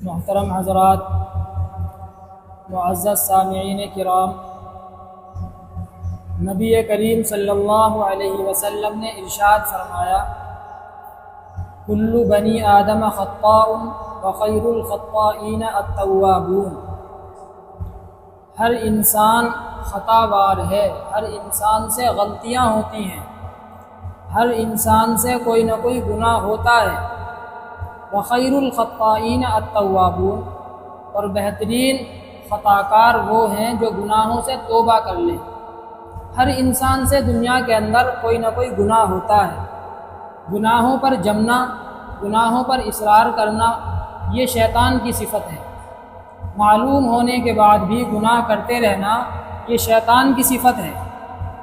محترم حضرات، معزز سامعین کرام، نبی کریم صلی اللہ علیہ وسلم نے ارشاد فرمایا: کل بنی آدم خطاء وخیر الخطائین التوابون۔ ہر انسان خطا وار ہے، ہر انسان سے غلطیاں ہوتی ہیں، ہر انسان سے کوئی نہ کوئی گناہ ہوتا ہے۔ وخیر الخطائین التوابون، اور بہترین خطا کار وہ ہیں جو گناہوں سے توبہ کر لیں۔ ہر انسان سے دنیا کے اندر کوئی نہ کوئی گناہ ہوتا ہے۔ گناہوں پر جمنا، گناہوں پر اصرار کرنا، یہ شیطان کی صفت ہے۔ معلوم ہونے کے بعد بھی گناہ کرتے رہنا، یہ شیطان کی صفت ہے۔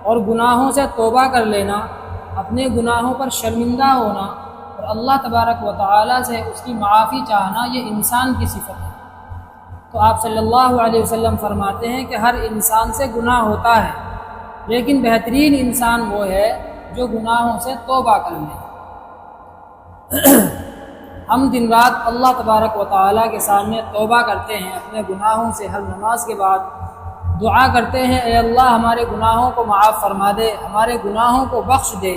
اور گناہوں سے توبہ کر لینا، اپنے گناہوں پر شرمندہ ہونا اور اللہ تبارک و تعالیٰ سے اس کی معافی چاہنا، یہ انسان کی صفت ہے۔ تو آپ صلی اللہ علیہ وسلم فرماتے ہیں کہ ہر انسان سے گناہ ہوتا ہے، لیکن بہترین انسان وہ ہے جو گناہوں سے توبہ کر لے۔ ہم دن رات اللہ تبارک و تعالیٰ کے سامنے توبہ کرتے ہیں اپنے گناہوں سے۔ ہر نماز کے بعد دعا کرتے ہیں: اے اللہ ہمارے گناہوں کو معاف فرما دے، ہمارے گناہوں کو بخش دے۔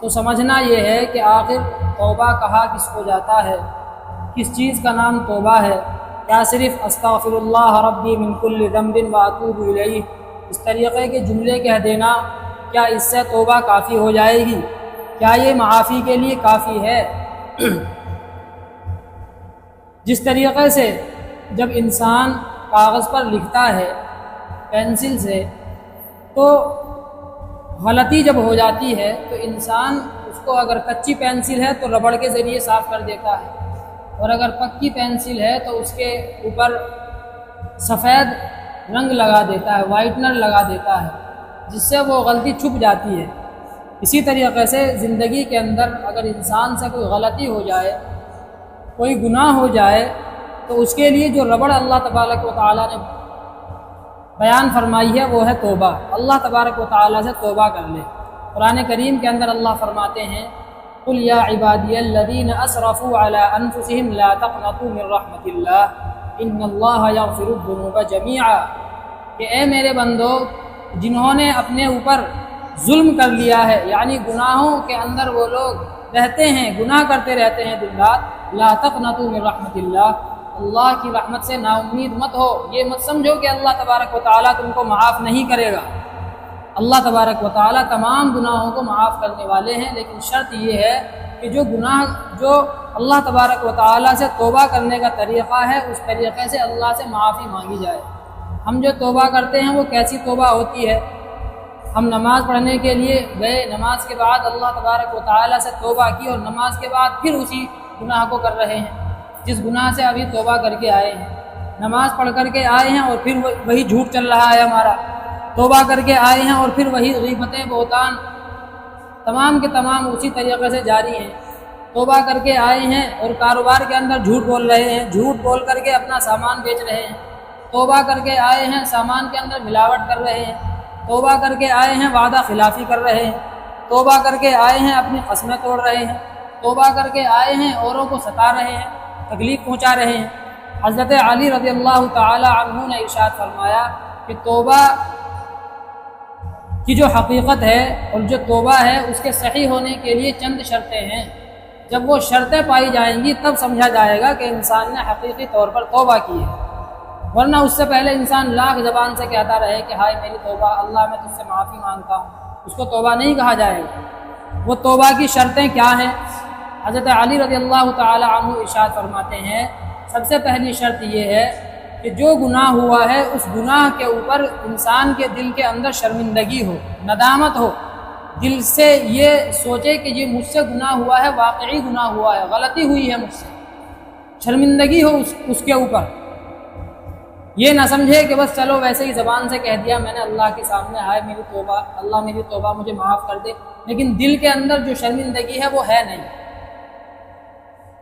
تو سمجھنا یہ ہے کہ آخر توبہ کہا کس کو جاتا ہے، کس چیز کا نام توبہ ہے؟ کیا صرف استغفر اللہ ربی من کل ذنب واتوب الیہ، اس طریقے کے جملے کہہ دینا، کیا اس سے توبہ کافی ہو جائے گی؟ کیا یہ معافی کے لیے کافی ہے؟ جس طریقے سے جب انسان کاغذ پر لکھتا ہے پینسل سے، تو غلطی جب ہو جاتی ہے تو انسان اس کو، اگر کچی پینسل ہے تو ربڑ کے ذریعے صاف کر دیتا ہے، اور اگر پکی پینسل ہے تو اس کے اوپر سفید رنگ لگا دیتا ہے، وائٹنر لگا دیتا ہے، جس سے وہ غلطی چھپ جاتی ہے۔ اسی طریقے سے زندگی کے اندر اگر انسان سے کوئی غلطی ہو جائے، کوئی گناہ ہو جائے، تو اس کے لیے جو ربڑ اللہ تبارک و تعالیٰ نے بیان فرمائی ہے وہ ہے توبہ۔ اللہ تبارک و تعالیٰ سے توبہ کر لے۔ قرآن کریم کے اندر اللہ فرماتے ہیں: قل یا عبادی الذین اسرفوا علی انفسہم لا تقنطوا من رحمۃ اللہ ان اللہ یغفر الذنوب جميعا، کہ اے میرے بندو، جنہوں نے اپنے اوپر ظلم کر لیا ہے، یعنی گناہوں کے اندر وہ لوگ رہتے ہیں، گناہ کرتے رہتے ہیں دن رات، لا تقنطوا من رحمۃ اللہ، اللہ کی رحمت سے نا امید مت ہو۔ یہ مت سمجھو کہ اللہ تبارک و تعالیٰ تم کو معاف نہیں کرے گا۔ اللہ تبارک و تعالیٰ تمام گناہوں کو معاف کرنے والے ہیں، لیکن شرط یہ ہے کہ جو اللہ تبارک و تعالیٰ سے توبہ کرنے کا طریقہ ہے، اس طریقے سے اللہ سے معافی مانگی جائے۔ ہم جو توبہ کرتے ہیں وہ کیسی توبہ ہوتی ہے؟ ہم نماز پڑھنے کے لیے گئے، نماز کے بعد اللہ تبارک و تعالیٰ سے توبہ کی، اور نماز کے بعد پھر اسی گناہ کو کر رہے ہیں جس گناہ سے ابھی توبہ کر کے آئے ہیں۔ نماز پڑھ کر کے آئے ہیں اور پھر وہی جھوٹ چل رہا ہے ہمارا، توبہ کر کے آئے ہیں اور پھر وہی غیبتیں، بہتان، تمام کے تمام اسی طریقے سے جاری ہیں۔ توبہ کر کے آئے ہیں اور کاروبار کے اندر جھوٹ بول رہے ہیں، جھوٹ بول کر کے اپنا سامان بیچ رہے ہیں۔ توبہ کر کے آئے ہیں، سامان کے اندر ملاوٹ کر رہے ہیں۔ توبہ کر کے آئے ہیں، وعدہ خلافی کر رہے ہیں۔ توبہ کر کے آئے ہیں، اپنی قسمیں توڑ رہے ہیں۔ توبہ کر کے آئے ہیں، اوروں کو ستا رہے ہیں، تکلیف پہنچا رہے ہیں۔ حضرت علی رضی اللہ تعالی عنہ نے ارشاد فرمایا کہ توبہ کی جو حقیقت ہے اور جو توبہ ہے، اس کے صحیح ہونے کے لیے چند شرطیں ہیں۔ جب وہ شرطیں پائی جائیں گی تب سمجھا جائے گا کہ انسان نے حقیقی طور پر توبہ کی ہے، ورنہ اس سے پہلے انسان لاکھ زبان سے کہتا رہے کہ ہائے میری توبہ، اللہ میں تجھ سے معافی مانگتا ہوں، اس کو توبہ نہیں کہا جائے گا۔ وہ توبہ کی شرطیں کیا ہیں؟ حضرت علی رضی اللہ تعالی عنہ ارشاد فرماتے ہیں: سب سے پہلی شرط یہ ہے کہ جو گناہ ہوا ہے اس گناہ کے اوپر انسان کے دل کے اندر شرمندگی ہو، ندامت ہو، دل سے یہ سوچے کہ یہ مجھ سے گناہ ہوا ہے، واقعی گناہ ہوا ہے، غلطی ہوئی ہے مجھ سے، شرمندگی ہو اس کے اوپر۔ یہ نہ سمجھے کہ بس چلو ویسے ہی زبان سے کہہ دیا میں نے اللہ کے سامنے، ہائے میری توبہ، اللہ میری توبہ، مجھے معاف کر دے، لیکن دل کے اندر جو شرمندگی ہے وہ ہے نہیں۔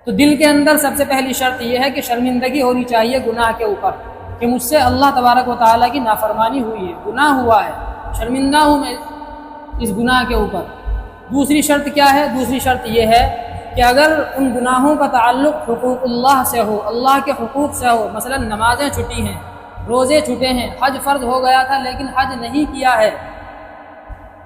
تو دل کے اندر سب سے پہلی شرط یہ ہے کہ شرمندگی ہونی چاہیے گناہ کے اوپر، کہ مجھ سے اللہ تبارک و تعالیٰ کی نافرمانی ہوئی ہے، گناہ ہوا ہے، شرمندہ ہوں میں اس گناہ کے اوپر۔ دوسری شرط کیا ہے؟ دوسری شرط یہ ہے کہ اگر ان گناہوں کا تعلق حقوق اللہ سے ہو، اللہ کے حقوق سے ہو، مثلا نمازیں چھٹی ہیں، روزے چھٹے ہیں، حج فرض ہو گیا تھا لیکن حج نہیں کیا ہے،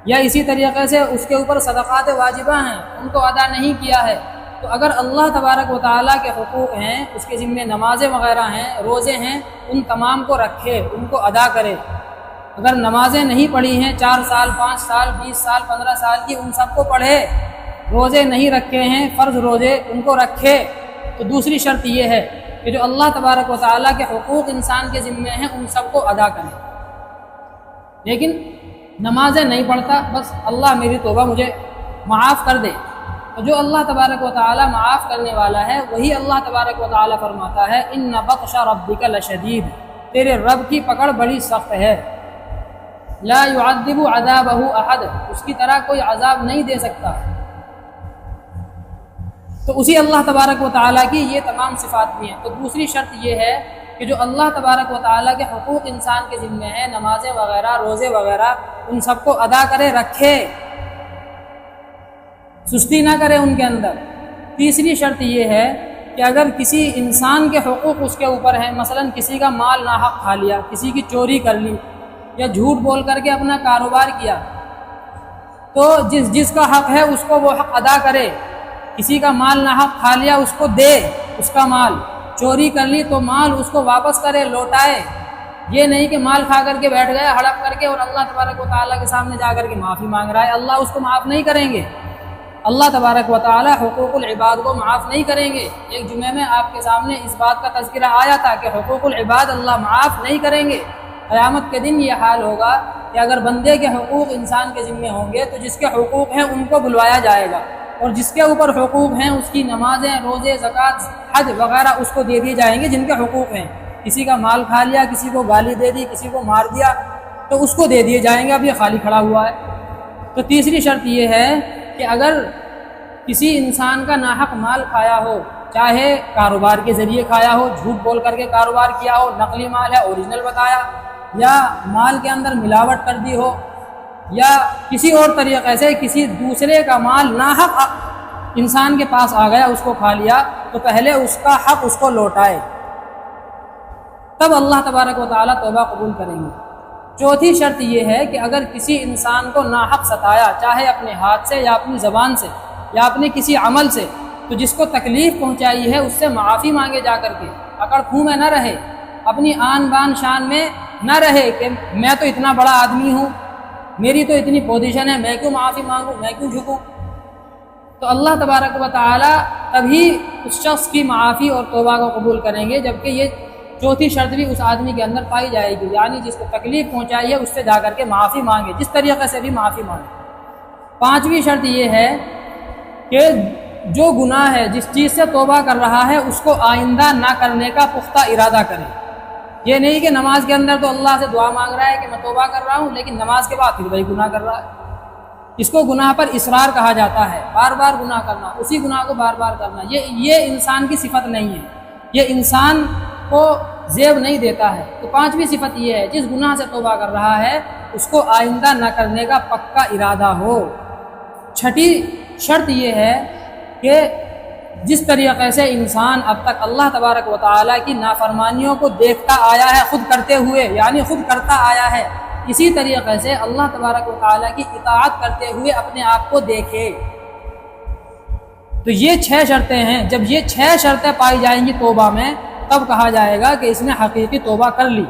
یا اسی طریقے سے اس کے اوپر صدقات واجبہ ہیں ان کو ادا نہیں کیا ہے، تو اگر اللہ تبارک و تعالیٰ کے حقوق ہیں، اس کے ذمے نمازیں وغیرہ ہیں، روزے ہیں، ان تمام کو رکھے، ان کو ادا کرے۔ اگر نمازیں نہیں پڑھی ہیں 4 سال 5 سال 20 سال 15 سال کی، ان سب کو پڑھے، روزے نہیں رکھے ہیں فرض روزے ان کو رکھے۔ تو دوسری شرط یہ ہے کہ جو اللہ تبارک و تعالیٰ کے حقوق انسان کے ذمے ہیں ان سب کو ادا کرے۔ لیکن نمازیں نہیں پڑھتا، بس اللہ میری توبہ مجھے معاف کر دے، تو جو اللہ تبارک و تعالیٰ معاف کرنے والا ہے وہی اللہ تبارک و تعالیٰ فرماتا ہے ان بطش ربک لشدید، تیرے رب کی پکڑ بڑی سخت ہے، لا يعذب عذابہ احد، اس کی طرح کوئی عذاب نہیں دے سکتا۔ تو اسی اللہ تبارک و تعالیٰ کی یہ تمام صفات بھی ہیں۔ تو دوسری شرط یہ ہے کہ جو اللہ تبارک و تعالیٰ کے حقوق انسان کے ذمے ہیں، نمازیں وغیرہ روزے وغیرہ، ان سب کو ادا کرے، رکھے، سستی نہ کرے ان کے اندر۔ تیسری شرط یہ ہے کہ اگر کسی انسان کے حقوق اس کے اوپر ہیں، مثلا کسی کا مال ناحق کھا لیا، کسی کی چوری کر لی، یا جھوٹ بول کر کے اپنا کاروبار کیا، تو جس کا حق ہے اس کو وہ حق ادا کرے۔ کسی کا مال ناحق کھا لیا اس کو دے، اس کا مال چوری کر لی تو مال اس کو واپس کرے، لوٹائے۔ یہ نہیں کہ مال کھا کر کے بیٹھ گیا ہڑپ کر کے اور اللہ تبارک و تعالیٰ کے سامنے جا کر کے معافی مانگ رہا ہے، اللہ اس کو معاف نہیں کریں گے۔ اللہ تبارک و تعالیٰ حقوق العباد کو معاف نہیں کریں گے۔ ایک جمعے میں آپ کے سامنے اس بات کا تذکرہ آیا تھا کہ حقوق العباد اللہ معاف نہیں کریں گے۔ قیامت کے دن یہ حال ہوگا کہ اگر بندے کے حقوق انسان کے ذمے ہوں گے تو جس کے حقوق ہیں ان کو بلوایا جائے گا، اور جس کے اوپر حقوق ہیں اس کی نمازیں روزے زکوٰۃ حج وغیرہ اس کو دے دیے جائیں گے جن کے حقوق ہیں۔ کسی کا مال کھا لیا، کسی کو گالی دے دی، کسی کو مار دیا، تو اس کو دے دیے جائیں گے، اب یہ خالی کھڑا ہوا ہے۔ تو تیسری شرط یہ ہے کہ اگر کسی انسان کا ناحق مال کھایا ہو، چاہے کاروبار کے ذریعے کھایا ہو، جھوٹ بول کر کے کاروبار کیا ہو، نقلی مال ہے اوریجنل بتایا، یا مال کے اندر ملاوٹ کر دی ہو، یا کسی اور طریقے سے کسی دوسرے کا مال ناحق انسان کے پاس آ گیا، اس کو کھا لیا، تو پہلے اس کا حق اس کو لوٹائے، تب اللہ تبارک و تعالیٰ توبہ قبول کریں گے۔ چوتھی شرط یہ ہے کہ اگر کسی انسان کو ناحق ستایا، چاہے اپنے ہاتھ سے یا اپنی زبان سے یا اپنے کسی عمل سے، تو جس کو تکلیف پہنچائی ہے اس سے معافی مانگے جا کر کے، اکڑ خوں میں نہ رہے، اپنی آن بان شان میں نہ رہے کہ میں تو اتنا بڑا آدمی ہوں، میری تو اتنی پوزیشن ہے، میں کیوں معافی مانگوں، میں کیوں جھکوں۔ تو اللہ تبارک و تعالیٰ تبھی اس شخص کی معافی اور توبہ کو قبول کریں گے جبکہ یہ چوتھی شرط بھی اس آدمی کے اندر پائی جائے گی، یعنی جس کو تکلیف پہنچائی ہے اس سے جا کر کے معافی مانگے، جس طریقے سے بھی معافی مانگے۔ پانچویں شرط یہ ہے کہ جو گناہ ہے، جس چیز سے توبہ کر رہا ہے، اس کو آئندہ نہ کرنے کا پختہ ارادہ کرے۔ یہ نہیں کہ نماز کے اندر تو اللہ سے دعا مانگ رہا ہے کہ میں توبہ کر رہا ہوں، لیکن نماز کے بعد پھر وہی گناہ کر رہا ہے۔ اس کو گناہ پر اصرار کہا جاتا ہے، بار بار گناہ کرنا، اسی گناہ کو بار بار کرنا، یہ انسان کی صفت نہیں ہے، یہ انسان کو زیب نہیں دیتا ہے۔ تو پانچویں صفت یہ ہے، جس گناہ سے توبہ کر رہا ہے اس کو آئندہ نہ کرنے کا پکا ارادہ ہو۔ چھٹی شرط یہ ہے کہ جس طریقے سے انسان اب تک اللہ تبارک و تعالیٰ کی نافرمانیوں کو دیکھتا آیا ہے خود کرتے ہوئے، یعنی خود کرتا آیا ہے، اسی طریقے سے اللہ تبارک و تعالیٰ کی اطاعت کرتے ہوئے اپنے آپ کو دیکھے۔ تو یہ 6 شرطیں ہیں، جب یہ 6 شرطیں پائی جائیں گی توبہ میں، تب کہا جائے گا کہ اس نے حقیقی توبہ کر لی۔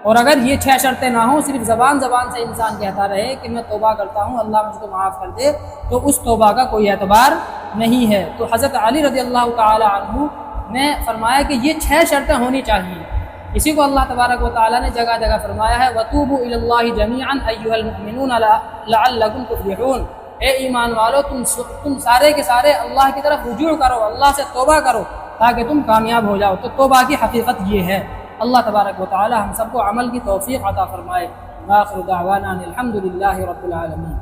اور اگر یہ 6 شرطیں نہ ہوں، صرف زبان سے انسان کہتا رہے کہ میں توبہ کرتا ہوں، اللہ مجھ کو معاف کر دے، تو اس توبہ کا کوئی اعتبار نہیں ہے۔ تو حضرت علی رضی اللہ تعالی عنہ نے فرمایا کہ یہ 6 شرطیں ہونی چاہیے۔ اسی کو اللہ تبارک و تعالیٰ نے جگہ جگہ فرمایا ہے وَتُوبُوا إِلَى اللَّهِ جَمِيعًا أَيُّهَا الْمُؤْمِنُونَ لَعَلَّكُمْ تُفْلِحُونَ، اے ایمان والو تم سارے کے سارے اللہ کی طرف رجوع کرو، اللہ سے توبہ کرو تاکہ تم کامیاب ہو جاؤ۔ تو توبہ کی حقیقت یہ ہے۔ اللہ تبارک و تعالی ہم سب کو عمل کی توفیق عطا فرمائے۔ وآخر دعوانا الحمد للہ رب العالمین۔